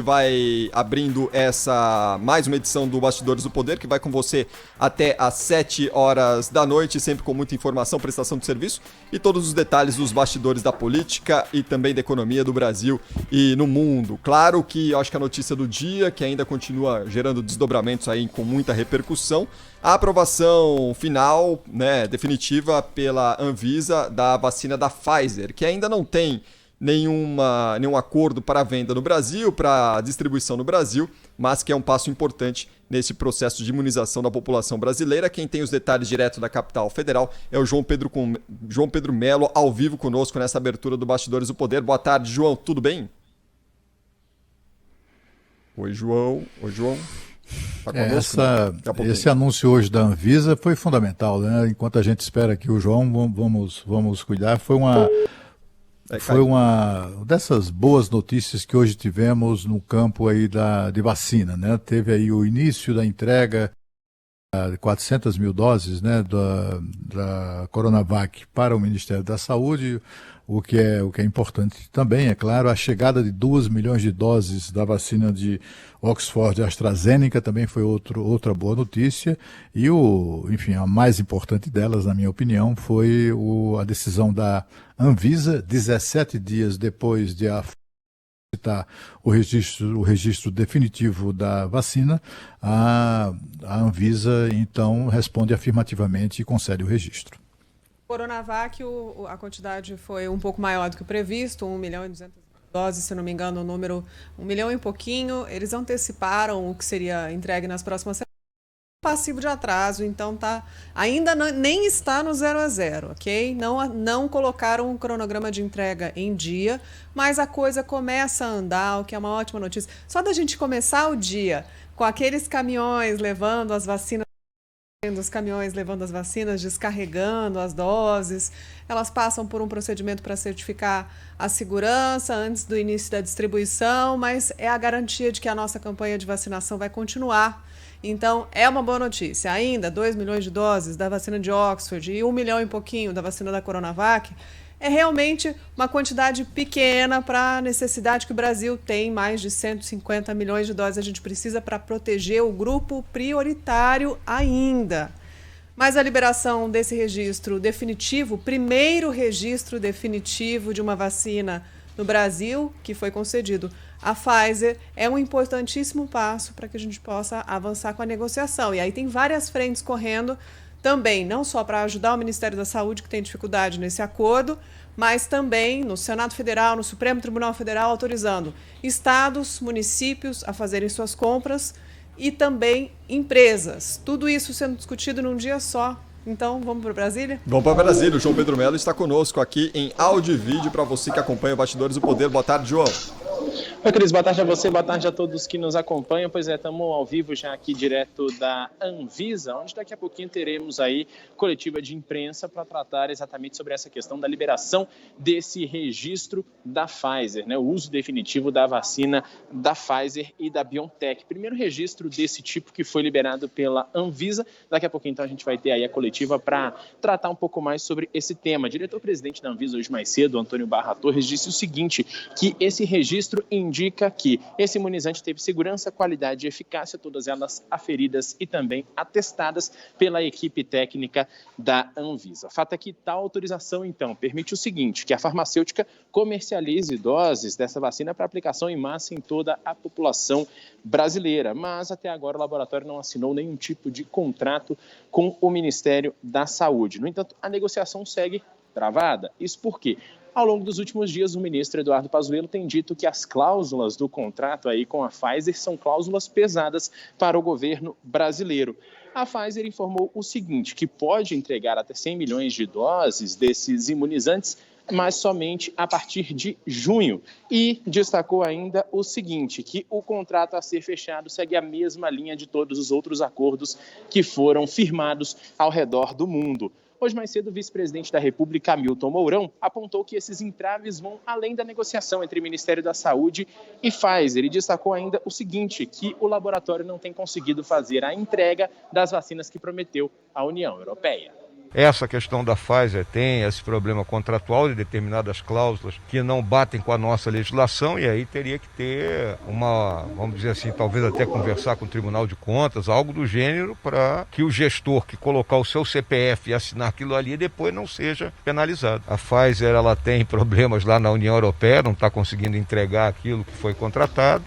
vai abrindo mais uma edição do Bastidores do Poder, que vai com você até às 7 horas da noite, sempre com muita informação, prestação de serviço e todos os detalhes dos bastidores da política e também da economia do Brasil e no mundo. Claro que eu acho que a notícia do dia, que ainda continua gerando desdobramentos aí com muita repercussão, a aprovação final, né, definitiva pela Anvisa da vacina da Pfizer, que ainda não tem nenhum acordo para a venda no Brasil, para a distribuição no Brasil, mas que é um passo importante nesse processo de imunização da população brasileira. Quem tem os detalhes direto da capital federal é o João Pedro Melo, ao vivo conosco nessa abertura do Bastidores do Poder. Boa tarde, João, tudo bem? Oi, João. Tá conosco, né? Esse anúncio hoje da Anvisa foi fundamental, né? Enquanto a gente espera aqui o João, vamos cuidar. Foi uma dessas boas notícias que hoje tivemos no campo aí de vacina, né? Teve aí o início da entrega de 400 mil doses, né, da Coronavac para o Ministério da Saúde, o que é importante também, é claro, a chegada de 2 milhões de doses da vacina de Oxford e AstraZeneca também foi outra boa notícia, e enfim, a mais importante delas, na minha opinião, foi a decisão da Anvisa, 17 dias depois de citar o registro definitivo da vacina, a Anvisa, então, responde afirmativamente e concede o registro. Coronavac, a quantidade foi um pouco maior do que o previsto, 1 milhão e 200 doses, se não me engano, o número 1 milhão e pouquinho. Eles anteciparam o que seria entregue nas próximas semanas. Passivo de atraso, então ainda nem está no 0 a 0, ok? Não colocaram um cronograma de entrega em dia, mas a coisa começa a andar, o que é uma ótima notícia. Só da gente começar o dia com aqueles caminhões levando as vacinas, descarregando as doses, elas passam por um procedimento para certificar a segurança antes do início da distribuição, mas é a garantia de que a nossa campanha de vacinação vai continuar. Então, é uma boa notícia. Ainda 2 milhões de doses da vacina de Oxford e 1 milhão e pouquinho da vacina da Coronavac é realmente uma quantidade pequena para a necessidade que o Brasil tem, mais de 150 milhões de doses a gente precisa para proteger o grupo prioritário ainda. Mas a liberação desse registro definitivo, primeiro registro definitivo de uma vacina no Brasil, que foi concedido à Pfizer, é um importantíssimo passo para que a gente possa avançar com a negociação. E aí tem várias frentes correndo também, não só para ajudar o Ministério da Saúde, que tem dificuldade nesse acordo, mas também no Senado Federal, no Supremo Tribunal Federal, autorizando estados, municípios a fazerem suas compras e também empresas. Tudo isso sendo discutido num dia só. Então, vamos para Brasília? Vamos para Brasília. O João Pedro Melo está conosco aqui em áudio e vídeo para você que acompanha o Bastidores do Poder. Boa tarde, João. Oi, Cris, boa tarde a você, boa tarde a todos que nos acompanham. Pois é, estamos ao vivo já aqui direto da Anvisa, onde daqui a pouquinho teremos aí coletiva de imprensa para tratar exatamente sobre essa questão da liberação desse registro da Pfizer, né? O uso definitivo da vacina da Pfizer e da BioNTech. Primeiro registro desse tipo que foi liberado pela Anvisa. Daqui a pouquinho, então, a gente vai ter aí a coletiva para tratar um pouco mais sobre esse tema. O diretor-presidente da Anvisa hoje mais cedo, Antônio Barra Torres, disse o seguinte, que esse registro indica que esse imunizante teve segurança, qualidade e eficácia, todas elas aferidas e também atestadas pela equipe técnica da Anvisa. Fato é que tal autorização, então, permite o seguinte, que a farmacêutica comercialize doses dessa vacina para aplicação em massa em toda a população brasileira. Mas, até agora, o laboratório não assinou nenhum tipo de contrato com o Ministério da Saúde. No entanto, a negociação segue travada. Isso por quê? Ao longo dos últimos dias, o ministro Eduardo Pazuello tem dito que as cláusulas do contrato aí com a Pfizer são cláusulas pesadas para o governo brasileiro. A Pfizer informou o seguinte, que pode entregar até 100 milhões de doses desses imunizantes, mas somente a partir de junho. E destacou ainda o seguinte, que o contrato a ser fechado segue a mesma linha de todos os outros acordos que foram firmados ao redor do mundo. Hoje mais cedo, o vice-presidente da República, Hamilton Mourão, apontou que esses entraves vão além da negociação entre o Ministério da Saúde e Pfizer e destacou ainda o seguinte, que o laboratório não tem conseguido fazer a entrega das vacinas que prometeu à União Europeia. Essa questão da Pfizer tem esse problema contratual de determinadas cláusulas que não batem com a nossa legislação, e aí teria que ter uma, vamos dizer assim, talvez até conversar com o Tribunal de Contas, algo do gênero, para que o gestor que colocar o seu CPF e assinar aquilo ali depois não seja penalizado. A Pfizer, ela tem problemas lá na União Europeia, não está conseguindo entregar aquilo que foi contratado.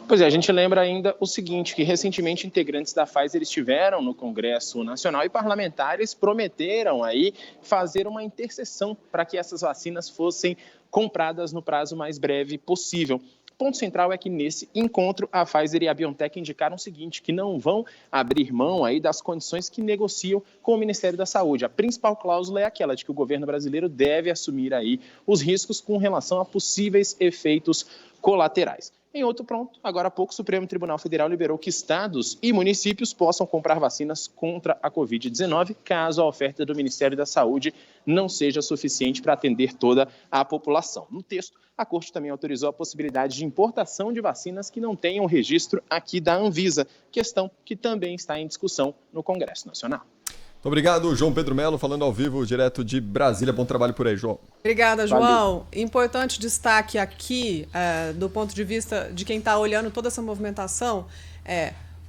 Pois é, a gente lembra ainda o seguinte, que recentemente integrantes da Pfizer estiveram no Congresso Nacional e parlamentares prometeram aí fazer uma intercessão para que essas vacinas fossem compradas no prazo mais breve possível. O ponto central é que nesse encontro a Pfizer e a BioNTech indicaram o seguinte, que não vão abrir mão aí das condições que negociam com o Ministério da Saúde. A principal cláusula é aquela de que o governo brasileiro deve assumir aí os riscos com relação a possíveis efeitos colaterais. Em outro ponto, agora há pouco, o Supremo Tribunal Federal liberou que estados e municípios possam comprar vacinas contra a Covid-19, caso a oferta do Ministério da Saúde não seja suficiente para atender toda a população. No texto, a Corte também autorizou a possibilidade de importação de vacinas que não tenham registro aqui da Anvisa, questão que também está em discussão no Congresso Nacional. Muito obrigado, João Pedro Melo, falando ao vivo, direto de Brasília. Bom trabalho por aí, João. Obrigada, João. Valeu. Importante destaque aqui, do ponto de vista de quem está olhando toda essa movimentação,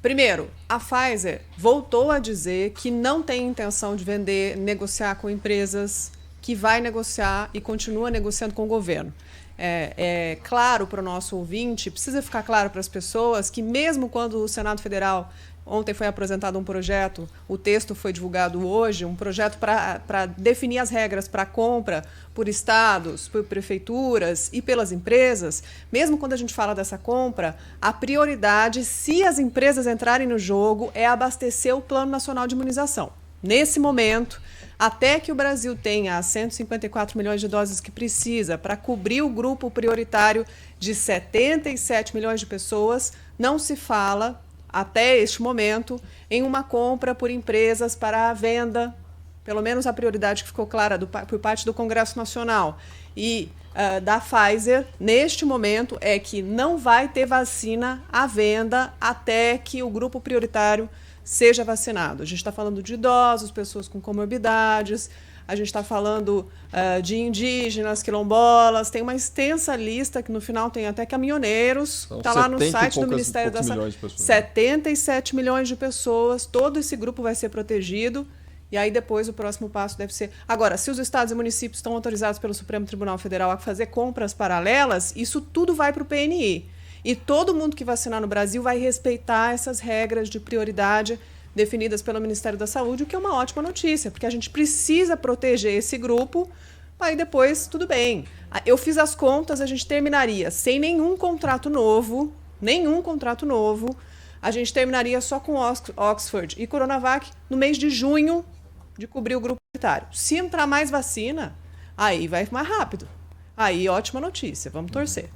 primeiro, a Pfizer voltou a dizer que não tem intenção de vender, negociar com empresas, que vai negociar e continua negociando com o governo. É claro para o nosso ouvinte, precisa ficar claro para as pessoas que mesmo quando o Senado Federal, ontem foi apresentado um projeto, o texto foi divulgado hoje, um projeto para definir as regras para compra por estados, por prefeituras e pelas empresas, mesmo quando a gente fala dessa compra, a prioridade, se as empresas entrarem no jogo, é abastecer o Plano Nacional de Imunização. Nesse momento, até que o Brasil tenha as 154 milhões de doses que precisa para cobrir o grupo prioritário de 77 milhões de pessoas, não se fala, até este momento, em uma compra por empresas para a venda, pelo menos a prioridade que ficou clara por parte do Congresso Nacional e da Pfizer, neste momento, é que não vai ter vacina à venda até que o grupo prioritário seja vacinado. A gente está falando de idosos, pessoas com comorbidades, a gente está falando de indígenas, quilombolas, tem uma extensa lista que no final tem até caminhoneiros, está lá no site do Ministério da Saúde. 77 milhões de pessoas, todo esse grupo vai ser protegido e aí depois o próximo passo deve ser... Agora, se os estados e municípios estão autorizados pelo Supremo Tribunal Federal a fazer compras paralelas, isso tudo vai para o PNI. E todo mundo que vacinar no Brasil vai respeitar essas regras de prioridade definidas pelo Ministério da Saúde, o que é uma ótima notícia, porque a gente precisa proteger esse grupo, aí depois tudo bem. Eu fiz as contas, a gente terminaria sem nenhum contrato novo, a gente terminaria só com Oxford e Coronavac no mês de junho de cobrir o grupo prioritário. Se entrar mais vacina, aí vai mais rápido. Aí ótima notícia, vamos torcer.